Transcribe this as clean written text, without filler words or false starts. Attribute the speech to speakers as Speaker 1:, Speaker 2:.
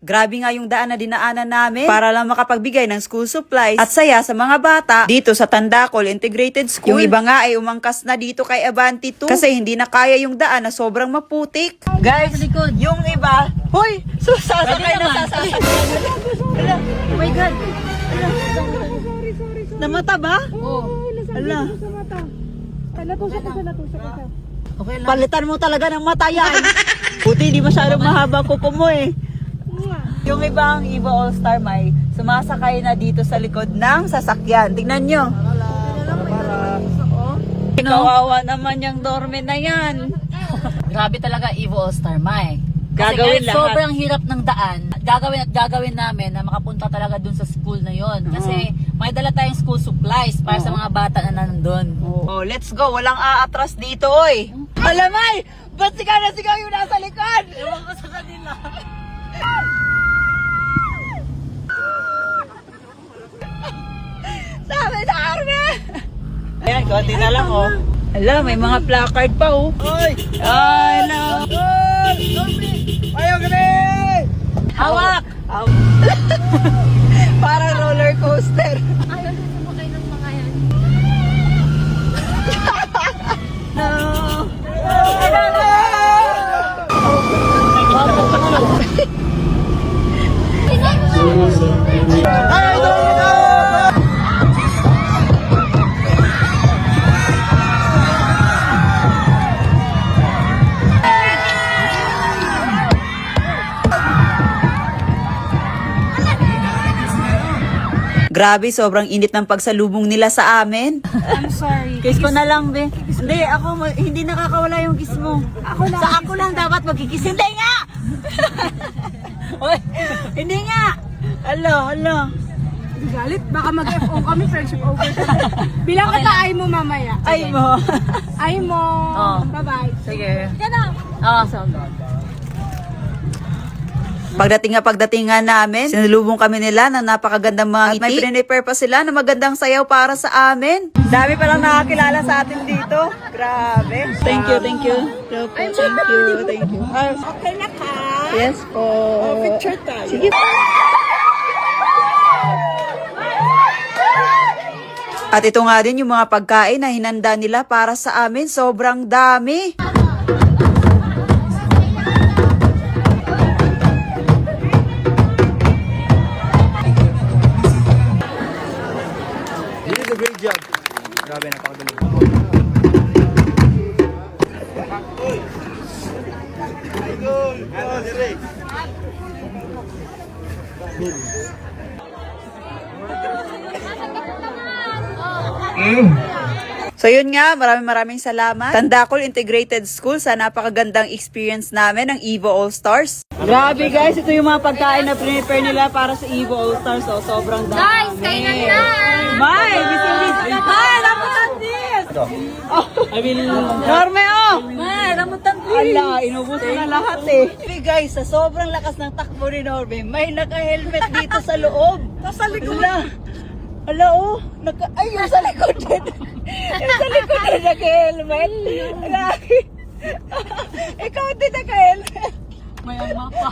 Speaker 1: Grabe nga yung daan na dinaanan namin para lang makapagbigay ng school supplies at saya sa mga bata dito sa Tandacol Integrated School. Yung iba nga ay umangkas na dito kay Avanti 2 kasi hindi na kaya yung daan na sobrang maputik. Guys, yung iba, hoy, sasakay na sasakay.
Speaker 2: Oh my God!
Speaker 1: Namata ba?
Speaker 2: Oo.
Speaker 1: Ala.
Speaker 3: Natusok ka.
Speaker 2: Okay lang.
Speaker 1: Palitan mo talaga ng mata yan. Buti di masyadong mahaba kuko mo eh. Yung ibang Evo All-Star may sumasakay na dito sa likod ng sasakyan. Tingnan nyo. Kawawa naman yung dorme na yan.
Speaker 2: Grabe talaga Evo All-Star, May. Kasi
Speaker 1: Gagawin
Speaker 2: kahit
Speaker 1: lahat.
Speaker 2: sobrang hirap ng daan, gagawin namin na makapunta talaga dun sa school na yon. Kasi may dala tayong school supplies para sa mga bata na nandun.
Speaker 1: Oh, let's go. Walang aatras dito, oy. Alamay! Ba't sigaw na sigaw yung nasa likod?
Speaker 2: Ewan ko sa kanila.
Speaker 1: Sabi na arme! Ayan, konti na lang, oh. Ala, may mga placard pa, oh. Oy! Ay, no. Ayaw gabi!
Speaker 2: Hawak!
Speaker 1: Parang roller coaster.
Speaker 3: Ayaw na sumakay ng mga yan.
Speaker 1: No! Grabe, sobrang init ng pagsalubong nila sa amin.
Speaker 3: I'm sorry.
Speaker 1: Kiss ko na lang, be. Hindi, hindi nakakawala yung kiss mo. Sa ako lang dapat magkikiss. Hindi nga! Oy, hindi nga! Alo.
Speaker 3: Galit, baka mag-FO kami, friendship over. Bilang
Speaker 2: Okay
Speaker 3: kita
Speaker 2: lang.
Speaker 3: ay mo mamaya.
Speaker 1: Ay mo.
Speaker 3: Ay mo.
Speaker 2: Oh.
Speaker 3: Bye-bye.
Speaker 1: Sige.
Speaker 3: Gana.
Speaker 2: Oo.
Speaker 1: Pagdating nga namin, sinulubong kami nila ng napakagandang mga ngiti. At may prepare pa sila na magandang sayaw para sa amin. Dami palang nakakilala sa atin dito. Grabe. Thank you. Thank you.
Speaker 3: Okay na ka?
Speaker 1: Yes po.
Speaker 3: Picture tayo.
Speaker 1: Sige. At ito nga din yung mga pagkain na hinanda nila para sa amin. Sobrang dami.
Speaker 4: You did a great job. Grabe, napakagaling.
Speaker 1: So yun nga, maraming salamat. Tandacol Integrated School sa napakagandang experience namin ng Evo All-Stars. Grabe guys, ito yung mga pagkain na prepare nila para sa Evo All-Stars. So, sobrang dami.
Speaker 3: Guys, kainan na!
Speaker 1: May! May! Rambutan this! Oh, I mean, Norme, oh!
Speaker 2: May, rambutan
Speaker 1: Ala, inubos na lahat eh. Hey guys, sa sobrang lakas ng takbo ni Norme, may naka-helmet dito sa loob. Sa likod. Ala, oh. Ay, yung sa likod din. Yung sa likod din naka-helmet. Ikaw din naka-helmet.
Speaker 2: May mapa.